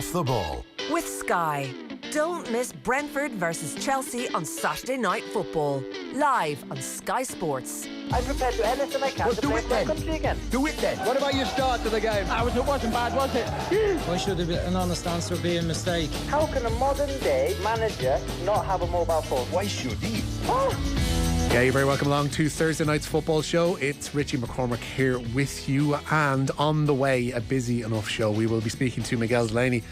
The ball. With Sky. Don't miss Brentford versus Chelsea on Saturday Night Football. Live on Sky Sports. I'm prepared to do anything I can to play for my country again. Do it then. What about your start to the game? It wasn't bad, was it? Why should an honest answer be a mistake? How can a modern day manager not have a mobile phone? Why should he? Yeah, you're very welcome along to Thursday night's football show. It's Richie McCormack here with you, and on the way, a busy enough show. We will be speaking to Miguel Delaney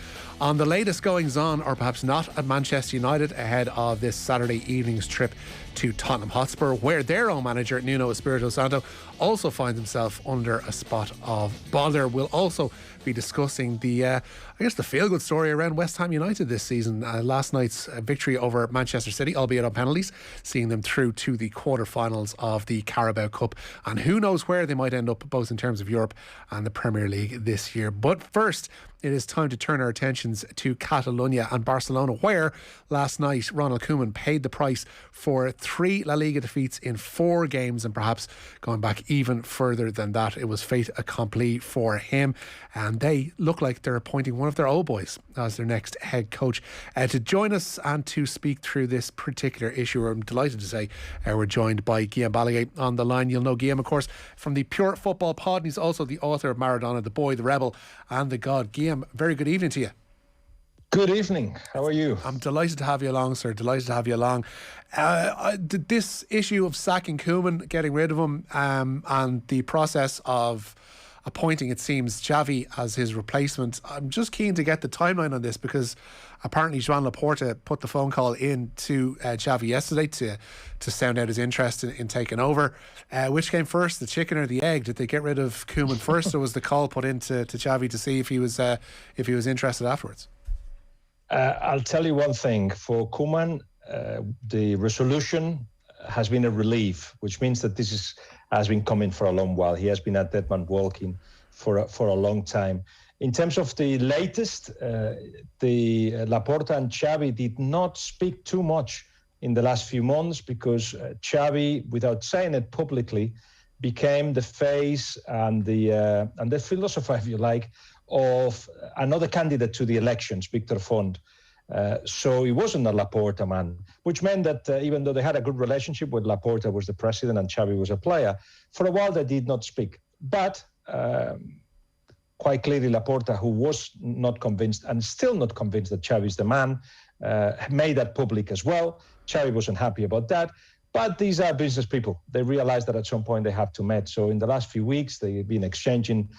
on the latest goings on, or perhaps not, at Manchester United ahead of this Saturday evening's trip to Tottenham Hotspur, where their own manager Nuno Espirito Santo also finds himself under a spot of bother. We'll also be discussing the feel-good story around West Ham United this season. Last night's victory over Manchester City, albeit on penalties, seeing them through to the quarter-finals of the Carabao Cup, and who knows where they might end up, both in terms of Europe and the Premier League this year. But first, it is time to turn our attentions to Catalonia and Barcelona, where last night Ronald Koeman paid the price for 3 La Liga defeats in 4 games, and perhaps going back even further than that, it was fait accompli for him, and they look like they're appointing one of their old boys as their next head coach. To join us and to speak through this particular issue, I'm delighted to say we're joined by GUILLEM Balague on the line. You'll know GUILLEM, of course, from the Pure Football Pod, and he's also the author of Maradona, the Boy, the Rebel and the God. GUILLEM, very good evening to you. Good evening. How are you? I'm delighted to have you along, sir. Delighted to have you along. This issue of sacking Koeman, getting rid of him, and the process of appointing, it seems, Xavi as his replacement. I'm just keen to get the timeline on this, because apparently Joan Laporta put the phone call in to Xavi yesterday to sound out his interest in taking over. Which came first, the chicken or the egg? Did they get rid of Koeman first, or was the call put into Xavi to see if he was interested afterwards? I'll tell you one thing. For Koeman, the resolution has been a relief, which means that this has been coming for a long while. He has been at that man walking for a long time. In terms of the latest, the Laporta and Xavi did not speak too much in the last few months, because Xavi, without saying it publicly, became the face and the philosopher, if you like, of another candidate to the elections, Victor Font. So he wasn't a Laporta man, which meant that even though they had a good relationship with Laporta was the president and Xavi was a player, for a while they did not speak. But quite clearly Laporta, who was not convinced and still not convinced that Xavi is the man, made that public as well. Xavi wasn't happy about that. But these are business people. They realized that at some point they have to meet. So in the last few weeks, they've been exchanging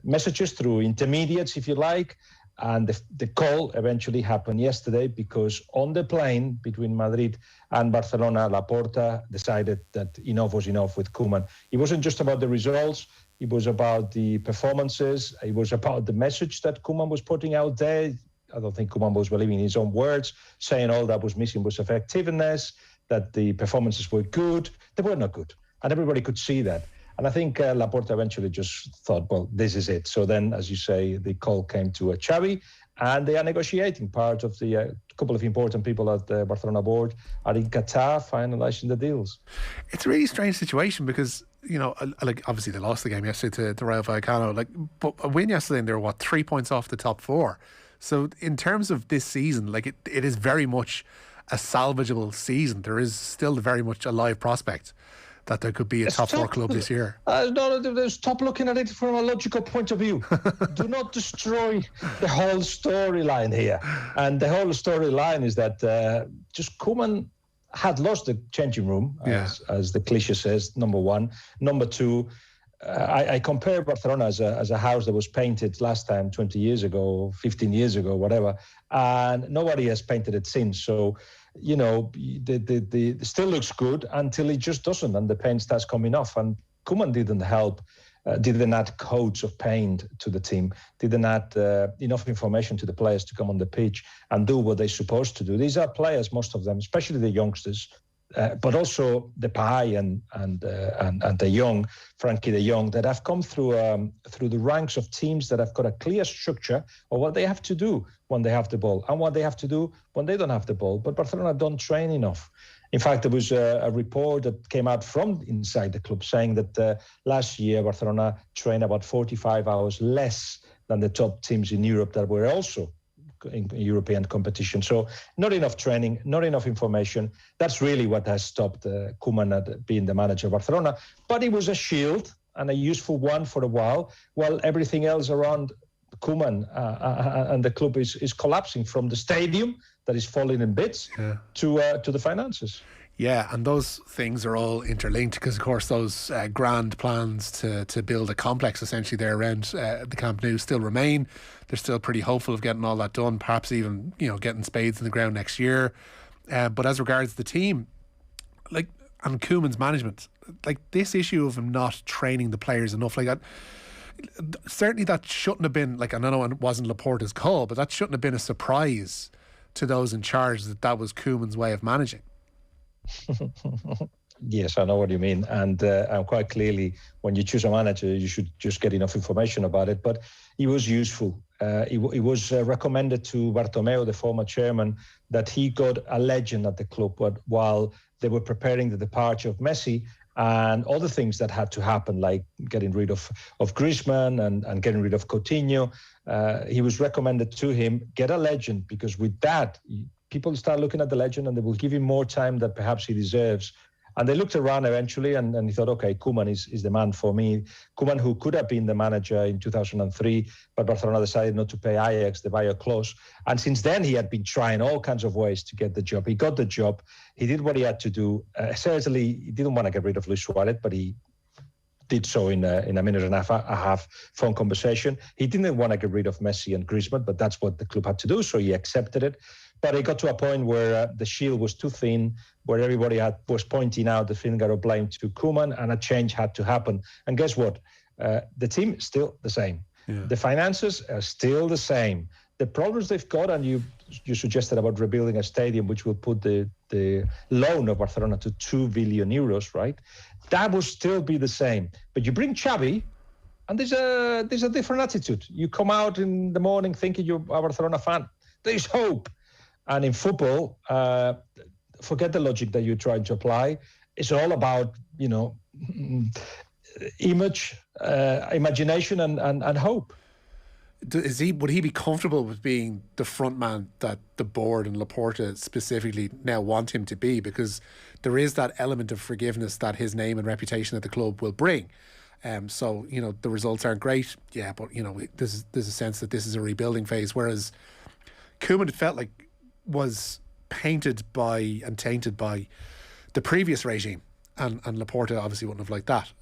messages through intermediates, if you like. And the call eventually happened yesterday, because on the plane between Madrid and Barcelona, Laporta decided that enough was enough with Koeman. It wasn't just about the results. It was about the performances. It was about the message that Koeman was putting out there. I don't think Koeman was believing his own words, saying all that was missing was effectiveness, that the performances were good. They were not good. And everybody could see that. And I think Laporta eventually just thought, well, this is it. So then, as you say, the call came to Xavi, and they are negotiating. Part of the couple of important people at the Barcelona board are in Qatar finalising the deals. It's a really strange situation, because, you know, like, obviously they lost the game yesterday to Rayo Vallecano, but a win yesterday and they were, 3 points off the top 4. So in terms of this season, it is very much a salvageable season. There is still very much a live prospect that there could be a top 4 club this year. Stop looking at it from a logical point of view. Do not destroy the whole storyline here. And the whole storyline is that just Koeman had lost the changing room, as the cliche says, number one. Number two, I compare Barcelona as a house that was painted last time 20 years ago, 15 years ago, whatever, and nobody has painted it since. So, you know, the still looks good until it just doesn't, and the paint starts coming off. And Koeman didn't help, didn't add coats of paint to the team, didn't add enough information to the players to come on the pitch and do what they're supposed to do. These are players, most of them, especially the youngsters, but also Depay and the young, Frankie de Jong, that have come through the ranks of teams that have got a clear structure of what they have to do when they have the ball and what they have to do when they don't have the ball. But Barcelona don't train enough. In fact, there was a report that came out from inside the club saying that last year Barcelona trained about 45 hours less than the top teams in Europe that were also in European competition. So not enough training, not enough information. That's really what has stopped Koeman at being the manager of Barcelona. But it was a shield and a useful one for a while everything else around Koeman and the club is collapsing, from the stadium that is falling in bits to the finances. Yeah, and those things are all interlinked because, of course, those grand plans to build a complex essentially there around the Camp Nou still remain. They're still pretty hopeful of getting all that done, perhaps even, getting spades in the ground next year. But as regards the team, and Koeman's management, this issue of him not training the players enough, certainly that shouldn't have been, I know it wasn't Laporta's call, but that shouldn't have been a surprise to those in charge that was Koeman's way of managing. Yes, I know what you mean, and quite clearly, when you choose a manager, you should just get enough information about it. But he was useful. He was recommended to Bartomeu, the former chairman, that he got a legend at the club. But while they were preparing the departure of Messi and all the things that had to happen, like getting rid of Griezmann and getting rid of Coutinho, he was recommended to him, get a legend, because with that, people start looking at the legend and they will give him more time that perhaps he deserves. And they looked around eventually and he thought, okay, Koeman is the man for me. Koeman, who could have been the manager in 2003, but Barcelona decided not to pay Ajax the buyout clause. And since then, he had been trying all kinds of ways to get the job. He got the job. He did what he had to do. Certainly, he didn't want to get rid of Luis Suarez, but he did so in a minute and a half phone conversation. He didn't want to get rid of Messi and Griezmann, but that's what the club had to do, so he accepted it. But it got to a point where the shield was too thin, where everybody was pointing out the finger of blame to Koeman, and a change had to happen. And guess what? The team is still the same. Yeah. The finances are still the same. The problems they've got, and you suggested about rebuilding a stadium, which will put the loan of Barcelona to 2 billion euros, right? That will still be the same. But you bring Xavi, and there's a different attitude. You come out in the morning thinking you're a Barcelona fan. There's hope. And in football, forget the logic that you're trying to apply. It's all about, image, imagination, and hope. Would he be comfortable with being the front man that the board and Laporta specifically now want him to be? Because there is that element of forgiveness that his name and reputation at the club will bring. So, the results aren't great. Yeah, but, there's a sense that this is a rebuilding phase. Whereas Koeman, it felt like, was painted by and tainted by the previous regime. And Laporta obviously wouldn't have liked that.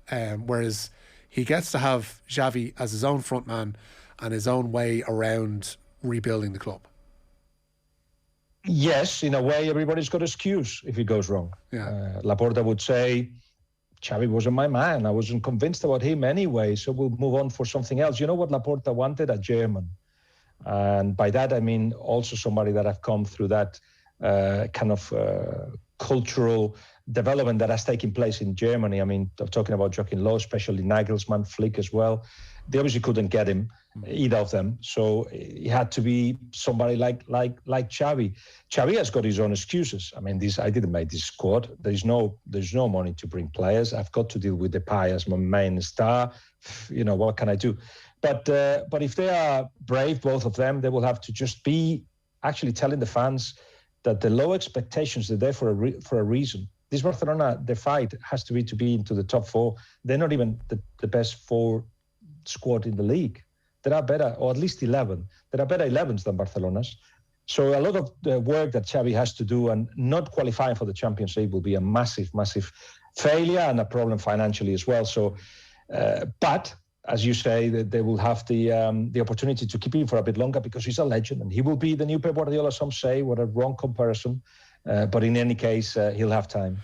Whereas he gets to have Xavi as his own front man and his own way around rebuilding the club. Yes, in a way, everybody's got excuse if it goes wrong. Yeah. Laporta would say, Xavi wasn't my man. I wasn't convinced about him anyway, so we'll move on for something else. You know what Laporta wanted? A German. And by that, I mean also somebody that have come through that kind of cultural development that has taken place in Germany. I mean, I'm talking about Joachim Löw, especially Nagelsmann, Flick as well. They obviously couldn't get him, either of them. So it had to be somebody like Xavi. Xavi has got his own excuses. I mean, I didn't make this squad. There's no money to bring players. I've got to deal with Depay as my main star. What can I do? But if they are brave, both of them, they will have to just be actually telling the fans that the low expectations are there for a reason. This Barcelona, the fight has to be into the top 4. They're not even the best 4 squad in the league. There are better, or at least 11. There are better 11s than Barcelona's. So a lot of the work that Xavi has to do, and not qualifying for the Champions League, will be a massive, massive failure and a problem financially as well. So, but as you say, they will have the opportunity to keep him for a bit longer because he's a legend and he will be the new Pep Guardiola. Some say, what a wrong comparison. But in any case, he'll have time.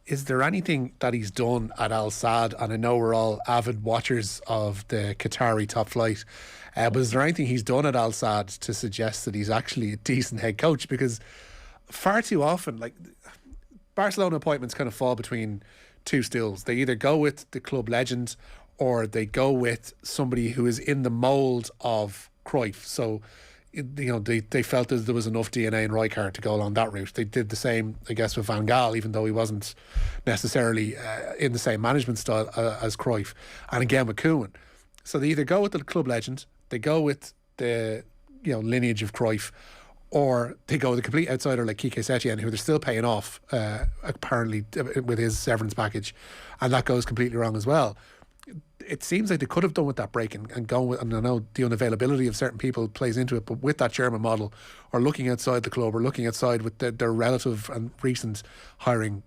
Is there anything that he's done at Al Sadd? And I know we're all avid watchers of the Qatari top flight. But is there anything he's done at Al Sadd to suggest that he's actually a decent head coach? Because far too often, Barcelona appointments kind of fall between two stools. They either go with the club legend or they go with somebody who is in the mould of Cruyff. So, they felt that there was enough DNA in Rijkaard to go along that route. They did the same, I guess, with Van Gaal, even though he wasn't necessarily in the same management style as Cruyff. And again with Koeman. So they either go with the club legend, They go with the lineage of Cruyff, or they go with a complete outsider like Quique Setien, who they're still paying off, apparently, with his severance package, and that goes completely wrong as well. It seems like they could have done with that break and gone with, and I know the unavailability of certain people plays into it, but with that German model, or looking outside the club, or looking outside with their relative and recent hiring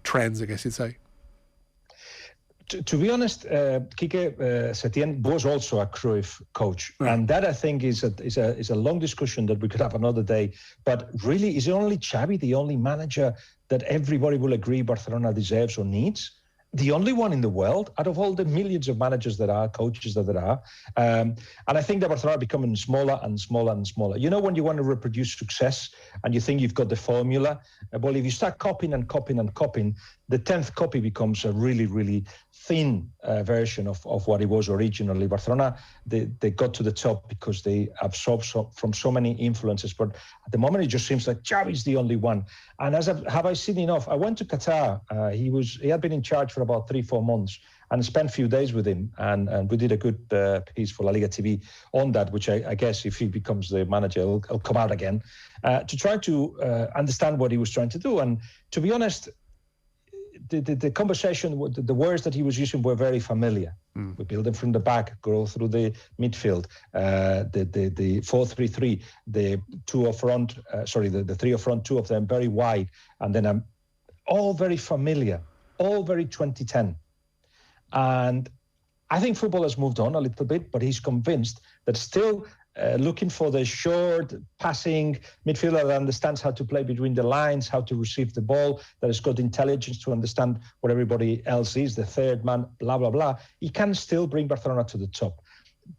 trends, I guess you'd say. To be honest, Quique Setien was also a Cruyff coach, and that I think is a long discussion that we could have another day. But really, is only Xavi the only manager that everybody will agree Barcelona deserves or needs? The only one in the world out of all the millions of managers that are, coaches that there are. And I think that Barcelona are becoming smaller and smaller and smaller. When you want to reproduce success and you think you've got the formula, well, if you start copying and copying and copying, the 10th copy becomes a really, really thin version of what it was originally. Barcelona, they got to the top because they absorbed from so many influences. But at the moment, it just seems like Xavi's the only one. And have I seen enough? I went to Qatar. He had been in charge for about 3-4 months and spent a few days with him. And we did a good piece for La Liga TV on that, which I guess if he becomes the manager, he'll come out again, to try to understand what he was trying to do. And to be honest, the conversation, the words that he was using were very familiar. We build them from the back, grow through the midfield, the 4-3-3, the two up front, the three up front, two of them very wide, and then all very familiar, all very 2010. And I think football has moved on a little bit, but he's convinced that still looking for the short passing midfielder that understands how to play between the lines, how to receive the ball, that has got intelligence to understand what everybody else is, the third man, blah, blah, blah. He can still bring Barcelona to the top.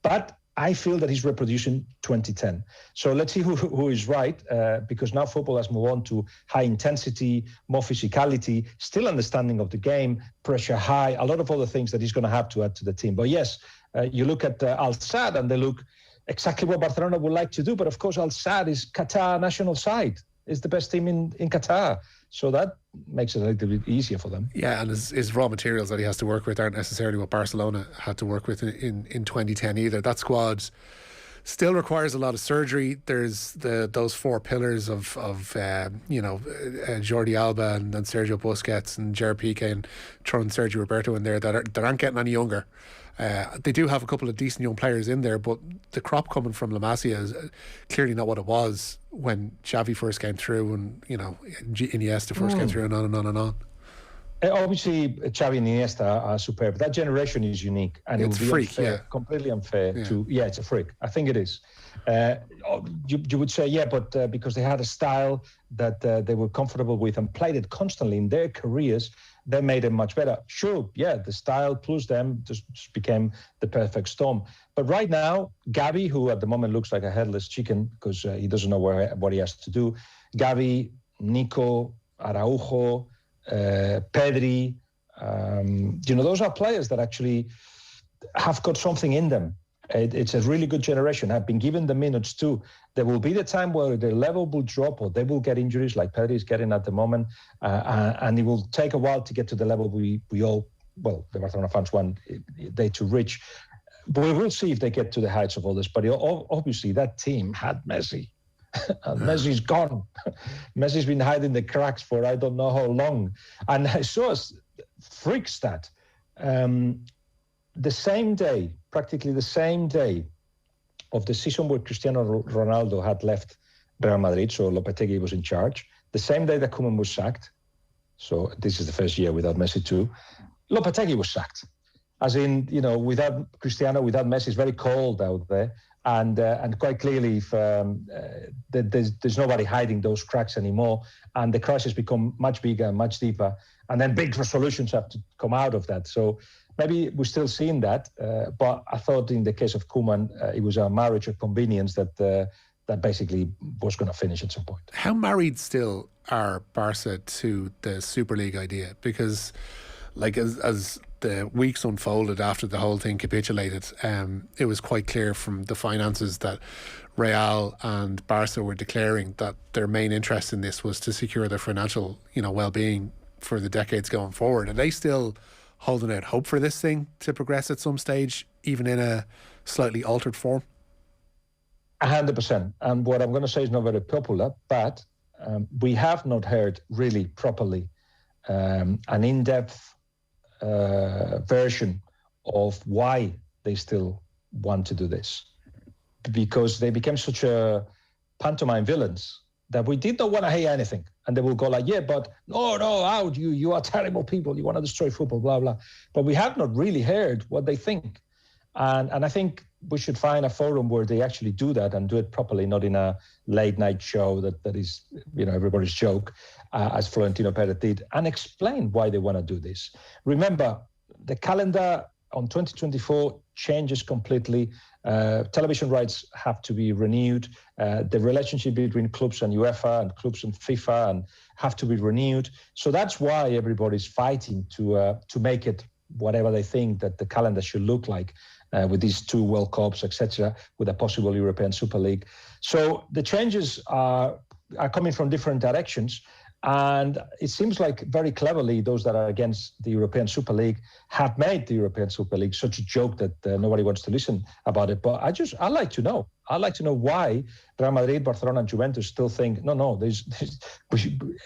But I feel that he's reproducing 2010. So let's see who is right, because now football has moved on to high intensity, more physicality, still understanding of the game, pressure high, a lot of other things that he's going to have to add to the team. But yes, you look at Al Sadd and they look exactly what Barcelona would like to do. But of course, Al Sadd is Qatar national side, is the best team in Qatar. So that makes it a little bit easier for them. Yeah, and his raw materials that he has to work with aren't necessarily what Barcelona had to work with in 2010 either. That squad still requires a lot of surgery. There's those four pillars of Jordi Alba and Sergio Busquets and Gerard Piqué and throwing Sergio Roberto in there that aren't getting any younger. They do have a couple of decent young players in there, but the crop coming from La Masia is clearly not what it was when Xavi first came through and Iniesta first came through, and on and on and on. Obviously, Xavi and Iniesta are superb. That generation is unique, and it's it would be freak, unfair, completely unfair to. Yeah, it's a freak. I think it is. You would say, but because they had a style that they were comfortable with and played it constantly in their careers, they made it much better. Sure, the style plus them just became the perfect storm. But right now, Gavi, who at the moment looks like a headless chicken because he doesn't know what he has to do, Gavi, Nico, Araujo, Pedri, those are players that actually have got something in them. It's a really good generation. Have been given the minutes too. There will be the time where the level will drop or they will get injuries like Pedri is getting at the moment, and it will take a while to get to the level we all, the Barcelona fans want they to reach. But we will see if they get to the heights of all this. But obviously that team had Messi. And Messi's gone. Messi's been hiding the cracks for I don't know how long. And I saw a freak stat. Practically the same day of the season where Cristiano Ronaldo had left Real Madrid, so Lopetegui was in charge, the same day that Koeman was sacked, so this is the first year without Messi too, Lopetegui was sacked. As in, without Cristiano, without Messi, it's very cold out there. And quite clearly, if there's nobody hiding those cracks anymore, and the crisis become much bigger and much deeper, and then big solutions have to come out of that. So maybe we're still seeing that, but I thought in the case of Koeman, it was a marriage of convenience that basically was going to finish at some point. How married still are Barca to the Super League idea? Because, as the weeks unfolded after the whole thing capitulated, it was quite clear from the finances that Real and Barca were declaring that their main interest in this was to secure their financial, well-being for the decades going forward. Are they still holding out hope for this thing to progress at some stage, even in a slightly altered form? 100%. And what I'm going to say is not very popular, but we have not heard really properly an in-depth version of why they still want to do this. Because they became such a pantomime villains that we did not want to hear anything. And they will go like, yeah, but no, out, you are terrible people. You want to destroy football, blah, blah. But we have not really heard what they think. And I think we should find a forum where they actually do that and do it properly, not in a late night show that is, everybody's joke, as Florentino Perez did, and explain why they want to do this. Remember, the calendar on 2024 changes completely. Television rights have to be renewed. The relationship between clubs and UEFA and clubs and FIFA and have to be renewed. So that's why everybody's fighting to make it whatever they think that the calendar should look like, with these 2 World Cups, etc., with a possible European Super League. So the changes are coming from different directions. And it seems like very cleverly those that are against the European Super League have made the European Super League such a joke that nobody wants to listen about it. But I'd like to know. I'd like to know why Real Madrid, Barcelona, and Juventus still think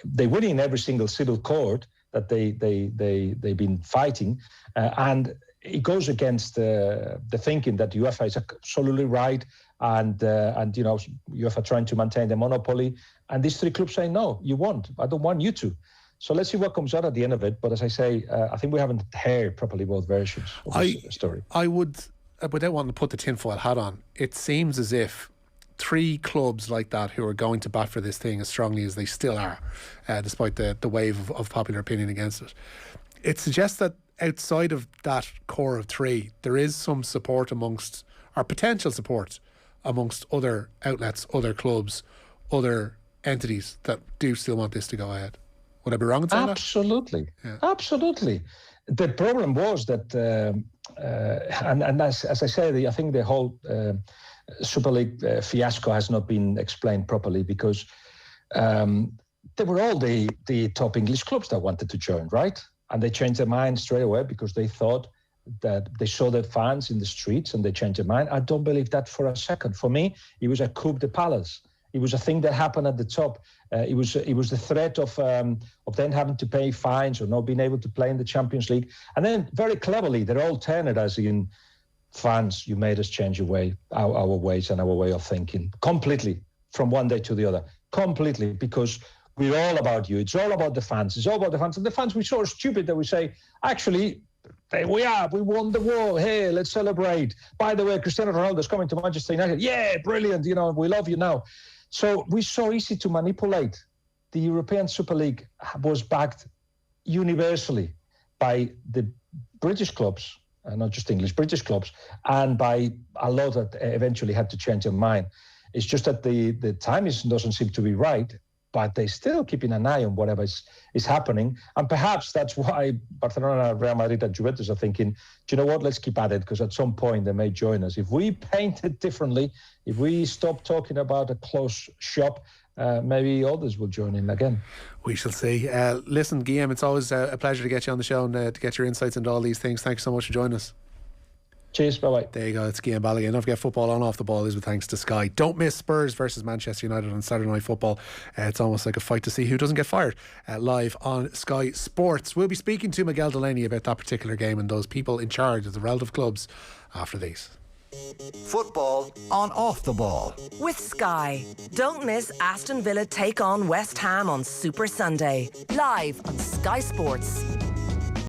they win in every single civil court that they've been fighting, and it goes against the thinking that UEFA is absolutely right, and UEFA trying to maintain the monopoly, and these 3 clubs say, no, you won't. I don't want you to. So let's see what comes out at the end of it. But as I say, I think we haven't heard properly both versions of this story. I would, without wanting to put the tinfoil hat on, it seems as if 3 clubs like that who are going to bat for this thing as strongly as they still are, despite the wave of popular opinion against it. It suggests that outside of that core of 3, there is some support amongst, or potential support amongst other outlets, other clubs, other entities that do still want this to go ahead. Would I be wrong in saying Absolutely. that? Yeah. Absolutely. The problem was that, and as I say, I think the whole Super League fiasco has not been explained properly, because there were all the top English clubs that wanted to join, right? And they changed their mind straight away because they thought that they saw the fans in the streets and they changed their mind. I don't believe that for a second. For me, it was a coup de palace. It was a thing that happened at the top. It was the threat of then having to pay fines or not being able to play in the Champions League. And then very cleverly, they're all turned it as in, fans, you made us change our ways and our way of thinking completely from one day to the other. Completely, because we're all about you. It's all about the fans. It's all about the fans. And the fans, we're so stupid that we say, actually, there we are. We won the war. Hey, let's celebrate. By the way, Cristiano Ronaldo's coming to Manchester United. Yeah, brilliant. We love you now. So we're so easy to manipulate. The European Super League was backed universally by the British clubs, not just English, British clubs, and by a lot that eventually had to change their mind. It's just that the time doesn't seem to be right, but they're still keeping an eye on whatever is happening. And perhaps that's why Barcelona, Real Madrid and Juventus are thinking, do you know what, let's keep at it, because at some point they may join us. If we paint it differently, if we stop talking about a closed shop, maybe others will join in again. We shall see. Listen, Guillem, it's always a pleasure to get you on the show and to get your insights into all these things. Thanks so much for joining us. Cheers, bye-bye. There you go, it's Guillem Balague. Don't forget, football on off the ball is with thanks to Sky. Don't miss Spurs versus Manchester United on Saturday Night Football. It's almost like a fight to see who doesn't get fired, live on Sky Sports. We'll be speaking to Miguel Delaney about that particular game and those people in charge of the relative clubs after these. Football on off the ball with Sky. Don't miss Aston Villa take on West Ham on Super Sunday, live on Sky Sports.